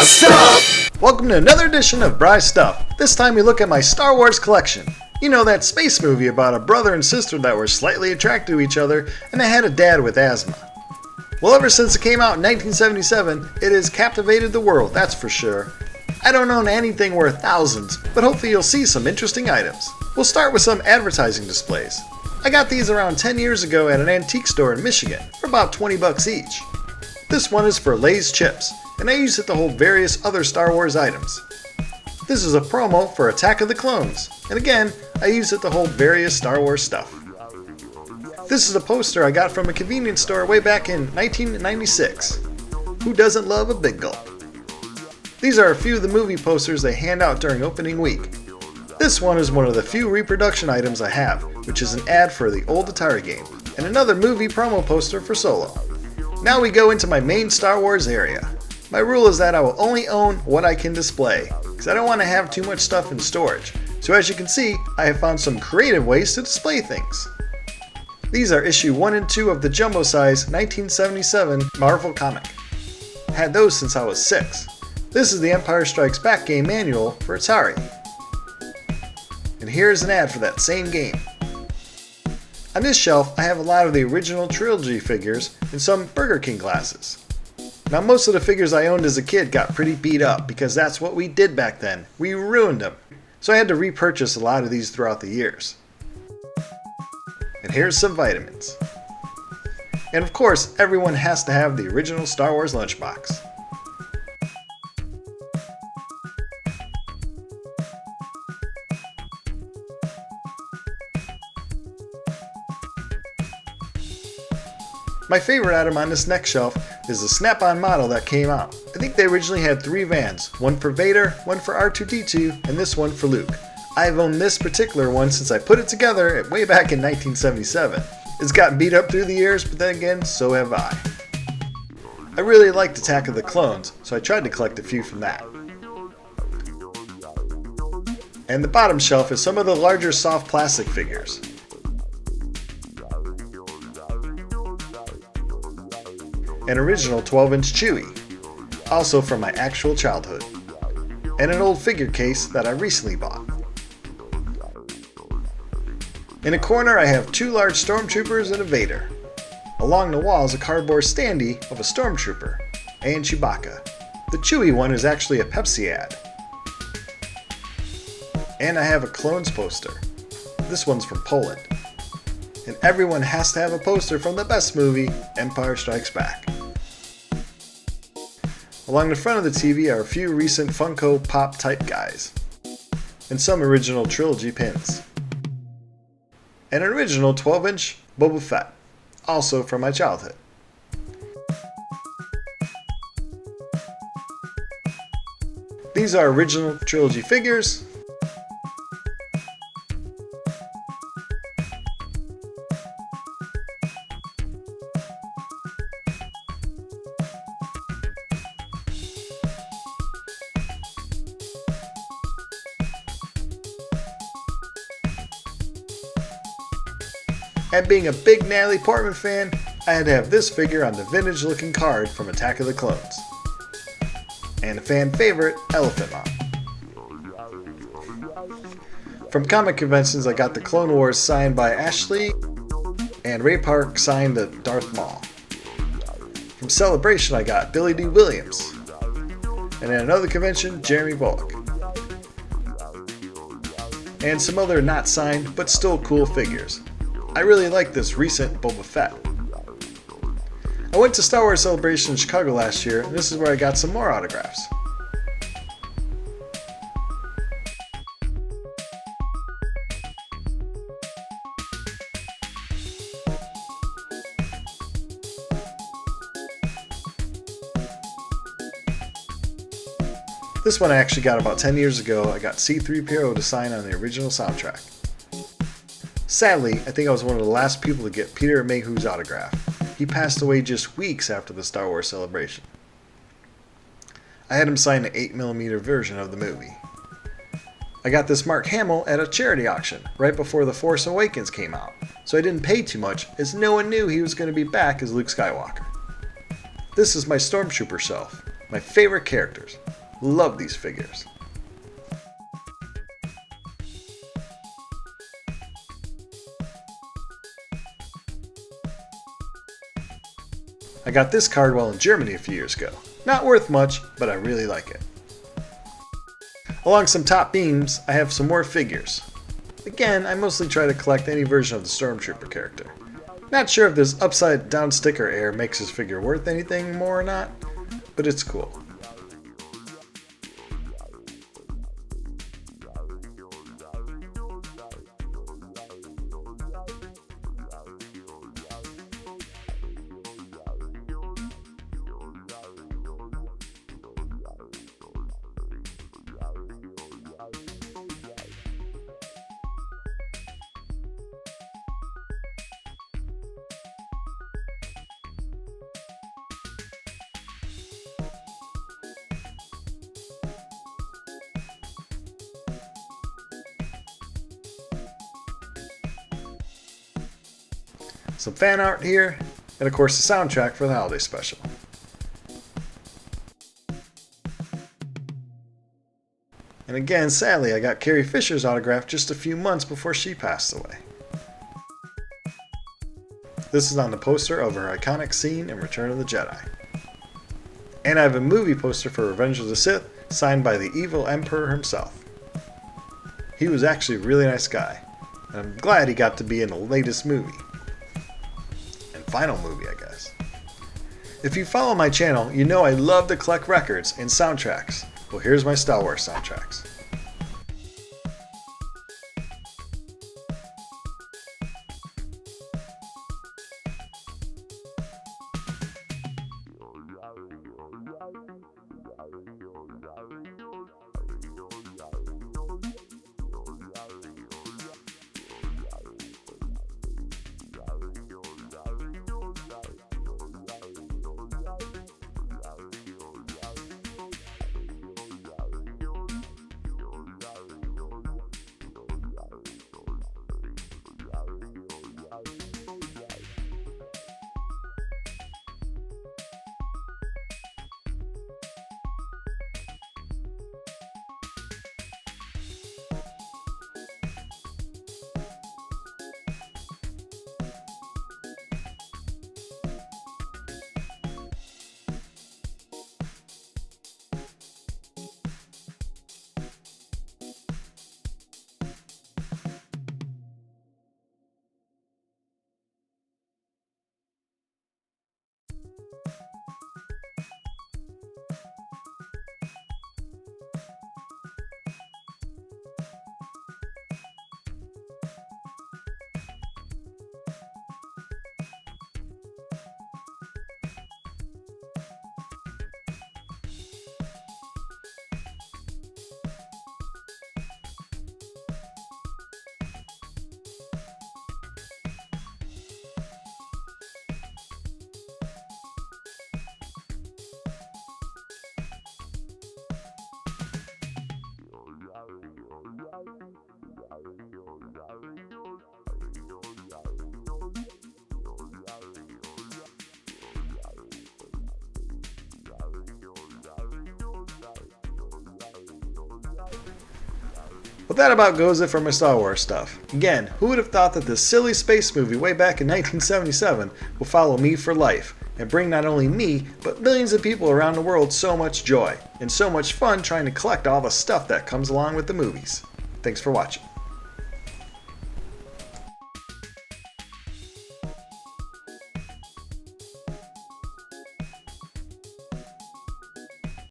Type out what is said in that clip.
Stuff! Welcome to another edition of Bry Stuff. This time we look at my Star Wars collection. You know, that space movie about a brother and sister that were slightly attracted to each other and they had a dad with asthma. Well, ever since it came out in 1977, it has captivated the world, that's for sure. I don't own anything worth thousands, but hopefully you'll see some interesting items. We'll start with some advertising displays. I got these around 10 years ago at an antique store in Michigan for about 20 bucks each. This one is for Lay's chips, and I use it to hold various other Star Wars items. This is a promo for Attack of the Clones, and again, I use it to hold various Star Wars stuff. This is a poster I got from a convenience store way back in 1996. Who doesn't love a big gulp? These are a few of the movie posters they hand out during opening week. This one is one of the few reproduction items I have, which is an ad for the old Atari game, and another movie promo poster for Solo. Now we go into my main Star Wars area. My rule is that I will only own what I can display, because I don't want to have too much stuff in storage. So as you can see, I have found some creative ways to display things. These are issue 1 and 2 of the jumbo size 1977 Marvel comic. Had those since I was 6. This is the Empire Strikes Back game manual for Atari. And here's an ad for that same game. On this shelf, I have a lot of the original trilogy figures and some Burger King glasses. Now most of the figures I owned as a kid got pretty beat up because that's what we did back then. We ruined them. So I had to repurchase a lot of these throughout the years. And here's some vitamins. And of course, everyone has to have the original Star Wars lunchbox. My favorite item on this next shelf is the Snap-on model that came out. I think they originally had 3 vans, one for Vader, one for R2-D2, and this one for Luke. I've owned this particular one since I put it together way back in 1977. It's gotten beat up through the years, but then again, so have I. I really liked Attack of the Clones, so I tried to collect a few from that. And the bottom shelf is some of the larger soft plastic figures. An original 12-inch Chewie, also from my actual childhood, and an old figure case that I recently bought. In a corner I have 2 large stormtroopers and a Vader. Along the wall is a cardboard standee of a stormtrooper and Chewbacca. The Chewie one is actually a Pepsi ad. And I have a Clones poster. This one's from Poland. And everyone has to have a poster from the best movie, Empire Strikes Back. Along the front of the TV are a few recent Funko Pop type guys, and some original trilogy pins. And an original 12-inch Boba Fett, also from my childhood. These are original trilogy figures. And being a big Natalie Portman fan, I had to have this figure on the vintage looking card from Attack of the Clones. And a fan favorite, Elephant Mom. From comic conventions I got the Clone Wars signed by Ashley, and Ray Park signed the Darth Maul. From Celebration I got Billy Dee Williams. And at another convention, Jeremy Bullock. And some other not signed but still cool figures. I really like this recent Boba Fett. I went to Star Wars Celebration in Chicago last year, and this is where I got some more autographs. This one I actually got about 10 years ago. I got C-3PO to sign on the original soundtrack. Sadly, I think I was one of the last people to get Peter Mayhew's autograph. He passed away just weeks after the Star Wars Celebration. I had him sign an 8mm version of the movie. I got this Mark Hamill at a charity auction right before The Force Awakens came out, so I didn't pay too much as no one knew he was going to be back as Luke Skywalker. This is my Stormtrooper shelf, my favorite characters. Love these figures. I got this card while in Germany a few years ago. Not worth much, but I really like it. Along some top beams, I have some more figures. Again, I mostly try to collect any version of the Stormtrooper character. Not sure if this upside down sticker error makes this figure worth anything more or not, but it's cool. Some fan art here, and of course the soundtrack for the holiday special. And again, sadly, I got Carrie Fisher's autograph just a few months before she passed away. This is on the poster of her iconic scene in Return of the Jedi. And I have a movie poster for Revenge of the Sith, signed by the evil Emperor himself. He was actually a really nice guy, and I'm glad he got to be in the latest movie. Final movie, I guess. If you follow my channel, you know I love to collect records and soundtracks. Well, here's my Star Wars soundtracks. Well, that about goes it for my Star Wars stuff. Again, who would have thought that this silly space movie way back in 1977 will follow me for life and bring not only me, but millions of people around the world so much joy and so much fun trying to collect all the stuff that comes along with the movies. Thanks for watching.